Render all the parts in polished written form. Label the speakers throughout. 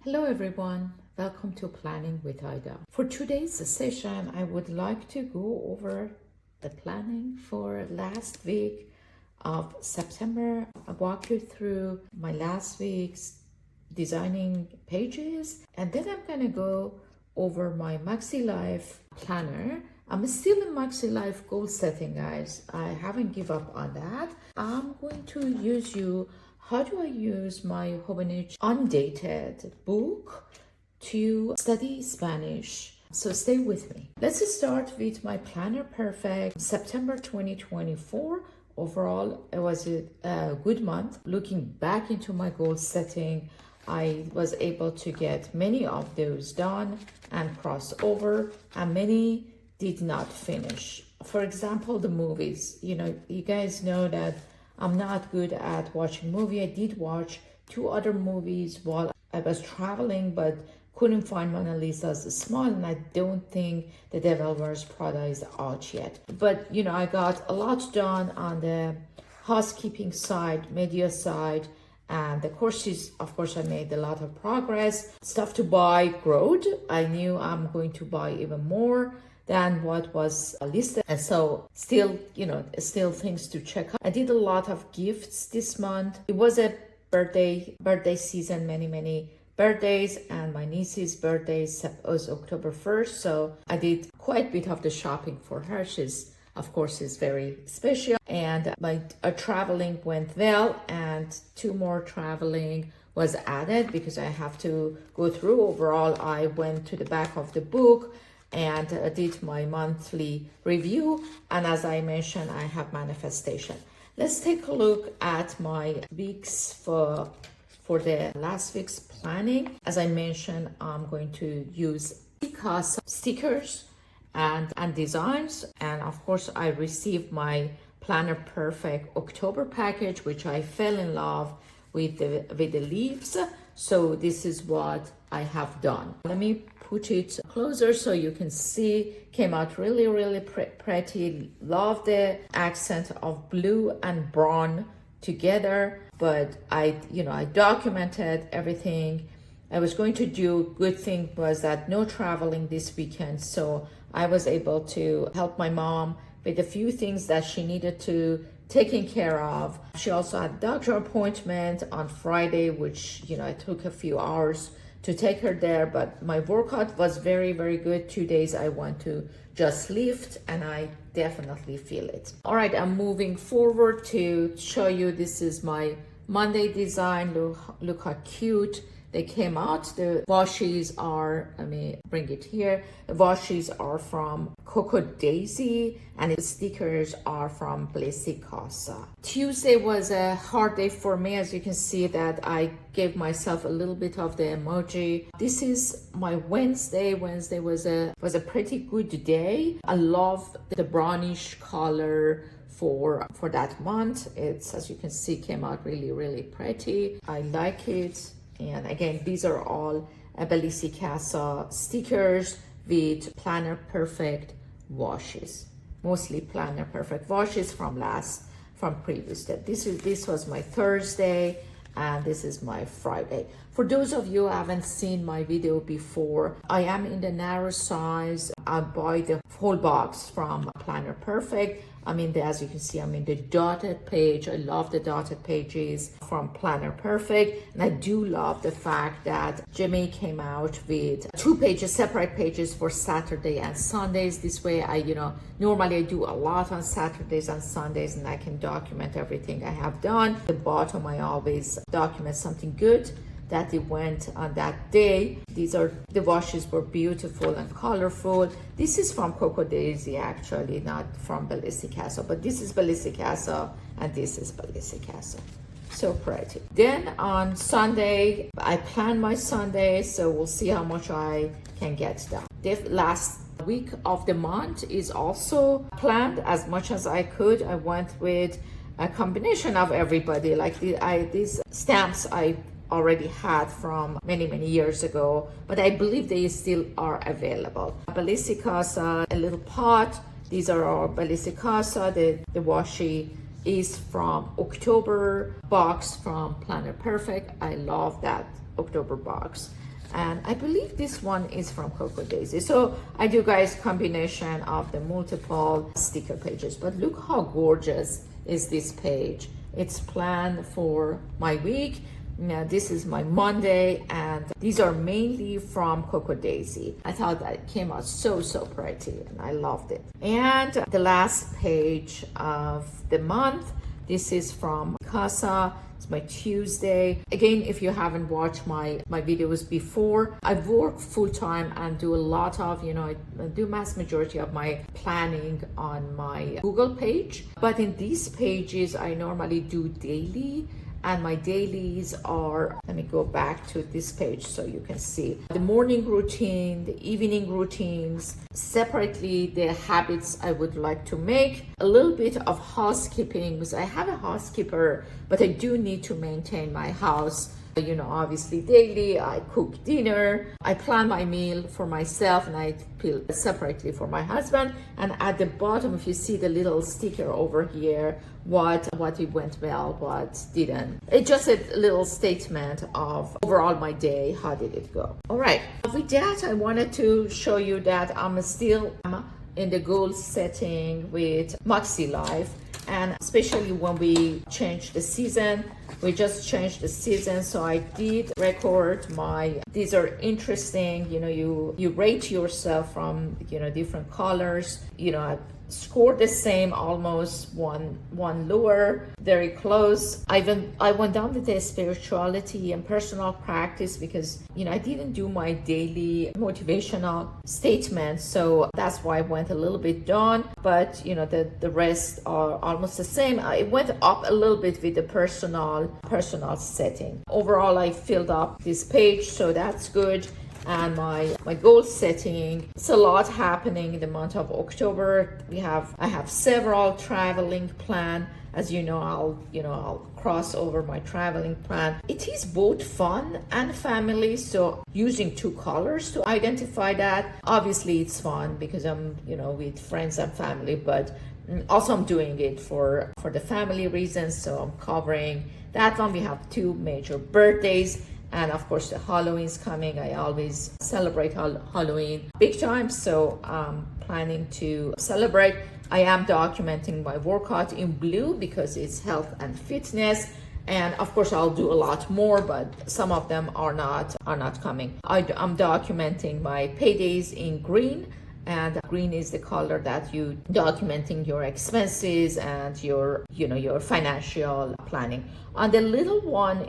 Speaker 1: Hello everyone, welcome to Planning with Ida. For today's session, I would like to go over the planning for last week of September. I'll walk you through my last week's designing pages, and then I'm gonna go over my MakseLife planner. I'm still in MakseLife goal setting, guys. I haven't give up on that. I'm going to use you. How do I use my Hobonichi Undated book to study Spanish? So stay with me. Let's start with my Planner Perfect September 2024. Overall, it was a good month. Looking back into my goal setting, I was able to get many of those done and cross over, and many did not finish. For example, the movies. You guys know that I'm not good at watching movie. I did watch 2 other movies while I was traveling, but couldn't find Mona Lisa's Smile, and I don't think The Devil Wears Prada is out yet. But I got a lot done on the housekeeping side, media side, and the courses. Of course, I made a lot of progress. Stuff to buy growed. I knew I'm going to buy even more than what was listed, and so still things to check out. I did a lot of gifts this month. It was a birthday season, many birthdays, and my niece's birthday was October 1st, so I did quite a bit of the shopping for her. She's, of course, is very special, and my traveling went well, and 2 more traveling was added because I have to go through. Overall, I went to the back of the book and did my monthly review, and as I mentioned, I have manifestation. Let's take a look at my weeks for the last week's planning. As I mentioned, I'm going to use Picasso stickers and designs, and of course I received my Planner Perfect October package, which I fell in love with the leaves. So this is what I have done. Let me put it closer so you can see. Came out really pretty. Love the accent of blue and brown together, but I documented everything I was going to do. Good thing was that no traveling this weekend, so I was able to help my mom with a few things that she needed to taken care of. She also had a doctor appointment on Friday, which it took a few hours to take her there, but my workout was very good. 2 days I want to just lift, and I definitely feel it. All right, I'm moving forward to show you. This is my Monday design. Look how cute they came out. The washes are, let me bring it here. The washes are from Coco Daisy, and the stickers are from Blessy Casa. Tuesday was a hard day for me. As you can see that I gave myself a little bit of the emoji. This is my Wednesday. Wednesday was a pretty good day. I love the brownish color for that month. It's, as you can see, came out really pretty. I like it. And again, these are all Blessy Casa stickers with Planner Perfect washes, mostly Planner Perfect washes from previous day. This was my Thursday, and this is my Friday. For those of you who haven't seen my video before, I am in the narrow size. I buy the whole box from Planner Perfect. As you can see, I'm in the dotted page. I love the dotted pages from Planner Perfect. And I do love the fact that Jimmy came out with 2 pages, separate pages for Saturday and Sundays. This way, normally I do a lot on Saturdays and Sundays, and I can document everything I have done. At the bottom, I always document something good that it went on that day. The washes were beautiful and colorful. This is from Coco Daisy, actually, not from Blessy Casa, but this is Blessy Casa and this is Blessy Casa. So pretty. Then on Sunday, I plan my Sunday, so we'll see how much I can get done. The last week of the month is also planned as much as I could. I went with a combination of everybody. Like these stamps I already had from many years ago, but I believe they still are available. Blessy Casa, a little pot. These are our Blessy Casa. The washi is from October box from Planner Perfect. I love that October box. And I believe this one is from Coco Daisy. So I do, guys, combination of the multiple sticker pages. But look how gorgeous is this page. It's planned for my week. Now, this is my Monday, and these are mainly from Coco Daisy. I thought that it came out so pretty, and I loved it. And the last page of the month, this is from Casa. It's my Tuesday. Again, if you haven't watched my videos before, I work full-time and do a lot of, I do mass majority of my planning on my Google page. But in these pages, I normally do daily. And my dailies are, let me go back to this page so you can see the morning routine, the evening routines, separately the habits I would like to make, a little bit of housekeeping, because I have a housekeeper, but I do need to maintain my house. Obviously daily, I cook dinner, I plan my meal for myself, and I peel separately for my husband. And at the bottom, if you see the little sticker over here, what it went well, what didn't. It's just a little statement of overall my day, how did it go. All right, with that, I wanted to show you that I'm still in the goal setting with MakseLife. And especially when we change the season, we just changed the season. So I did record these are interesting, you rate yourself from, different colors, I scored the same, almost one lower, very close. I went down with the spirituality and personal practice because I didn't do my daily motivational statements, so that's why I went a little bit down. But the rest are almost the same. I went up a little bit with the personal setting. Overall, I filled up this page, so that's good. And my goal setting, it's a lot happening in the month of October. I have several traveling plan. As I'll cross over my traveling plan. It is both fun and family, so using two colors to identify that. Obviously it's fun because I'm with friends and family, but also I'm doing it for the family reasons, so I'm covering that one. We have two major birthdays. And of course, the Halloween's coming. I always celebrate Halloween big time, so I'm planning to celebrate. I am documenting my workout in blue because it's health and fitness. And of course, I'll do a lot more, but some of them are not coming. I'm documenting my paydays in green. And green is the color that you documenting your expenses and your financial planning. On the little one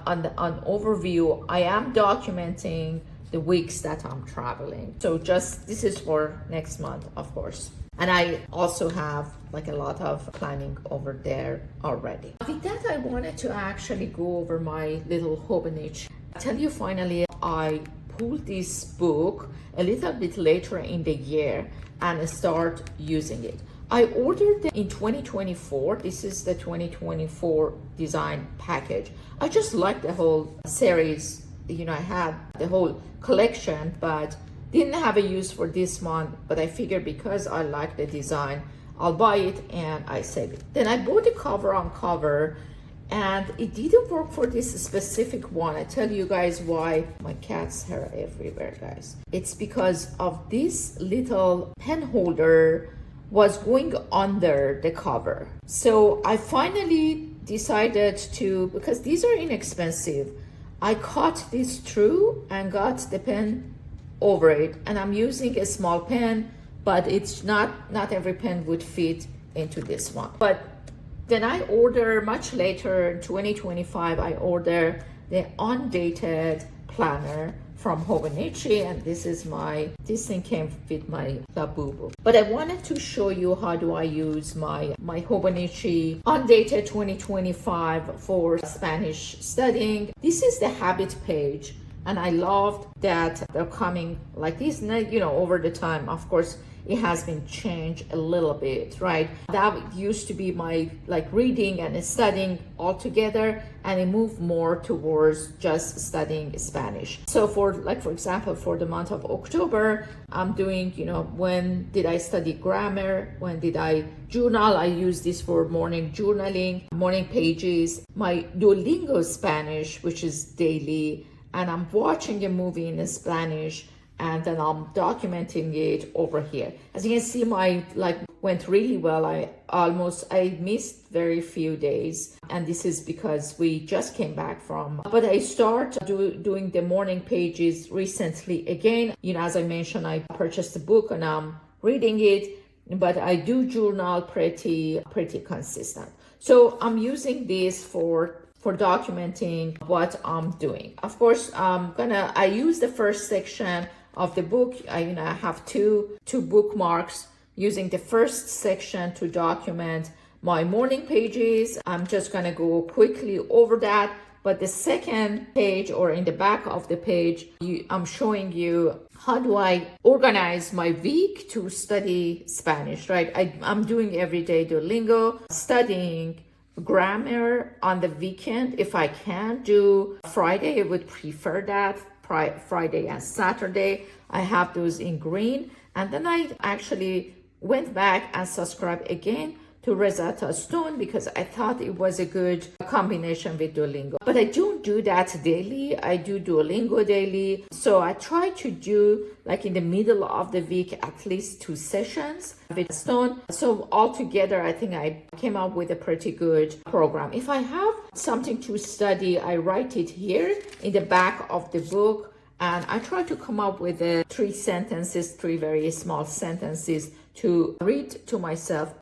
Speaker 1: on overview, I am documenting the weeks that I'm traveling. So this is for next month, of course. And I also have a lot of planning over there already. With that, I wanted to actually go over my little Hobonichi. Tell you finally, I pulled this book a little bit later in the year and start using it. I ordered it in 2024. This is the 2024 design package. I just like the whole series. I had the whole collection, but didn't have a use for this one. But I figured because I like the design, I'll buy it and I save it. Then I bought the cover on cover, and it didn't work for this specific one. I tell you guys why. My cat's hair everywhere, guys. It's because of this little pen holder was going under the cover. So I finally decided to, because these are inexpensive, I cut this through and got the pen over it. And I'm using a small pen, but it's not every pen would fit into this one. But then I order much later in 2025, I order the Undated planner from Hobonichi, and this thing came with my Labubu. But I wanted to show you how do I use my Hobonichi Undated 2025 for Spanish studying. This is the habit page, and I loved that they're coming like this, over the time. Of course, it has been changed a little bit, right? That used to be my reading and studying all together, and it moved more towards just studying Spanish. So for example, for the month of October, I'm doing, when did I study grammar? When did I journal? I use this for morning journaling, morning pages. My Duolingo Spanish, which is daily, and I'm watching a movie in Spanish, and then I'm documenting it over here. As you can see, my went really well. I missed very few days, and this is because we just came back from, but I start doing the morning pages recently again. As I mentioned, I purchased a book and I'm reading it, but I do journal pretty consistent. So I'm using this for documenting what I'm doing. Of course, I use the first section of the book. I have two bookmarks using the first section to document my morning pages. I'm just gonna go quickly over that. But the second page, or in the back of the page, I'm showing you how do I organize my week to study Spanish, right? I'm doing everyday Duolingo, studying grammar on the weekend. If I can do Friday, I would prefer that. Friday and Saturday, I have those in green. And then I actually went back and subscribed again to Rosetta Stone because I thought it was a good combination with Duolingo. But I don't do that daily. I do Duolingo daily. So I try to do in the middle of the week at least 2 sessions with Stone. So altogether, I think I came up with a pretty good program. If I have something to study, I write it here in the back of the book. And I try to come up with 3 very small sentences to read to myself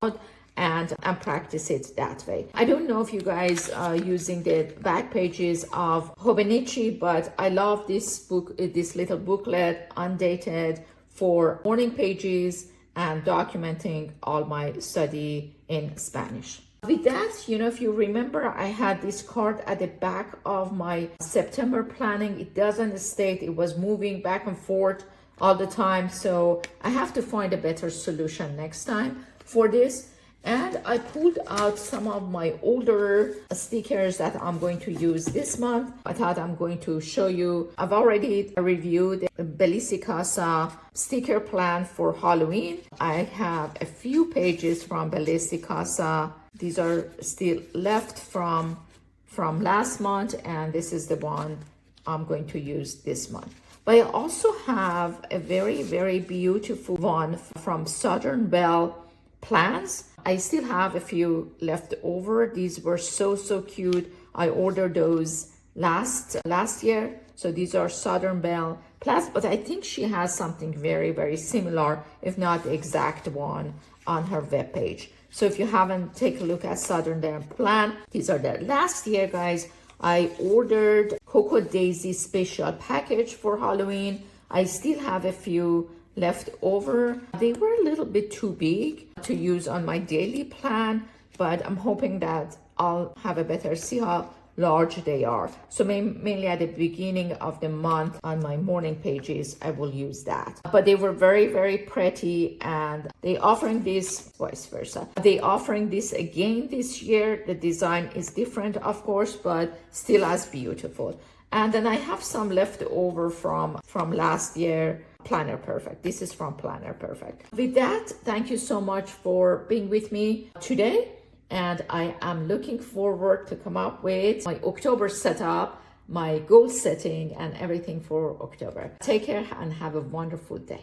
Speaker 1: and practice it that way. I don't know if you guys are using the back pages of Hobonichi, but I love this book, this little booklet, Undated, for morning pages and documenting all my study in Spanish. With that, if you remember, I had this card at the back of my September planning. It doesn't state, it was moving back and forth all the time. So I have to find a better solution next time for this. And I pulled out some of my older stickers that I'm going to use this month. I thought I'm going to show you. I've already reviewed the Bellissima Casa sticker plan for Halloween. I have a few pages from Bellissima Casa. These are still left from last month, and this is the one I'm going to use this month. But I also have a very beautiful one from Southern Belle plans. I still have a few left over. These were so cute. I ordered those last year. So these are Southern Belle plans, but I think she has something very similar, if not the exact one, on her webpage. So if you haven't, take a look at Southern Belle plan. These are there. Last year, guys, I ordered Cocoa Daisy special package for Halloween. I still have a few left over. They were a little bit too big to use on my daily plan, but I'm hoping that I'll have a better see how large they are. So mainly at the beginning of the month on my morning pages, I will use that. But they were very pretty, and they offering this vice versa. They offering this again this year. The design is different, of course, but still as beautiful. And then I have some left over from last year, Planner Perfect. This is from Planner Perfect. With that, thank you so much for being with me today. And I am looking forward to come up with my October setup, my goal setting, and everything for October. Take care and have a wonderful day.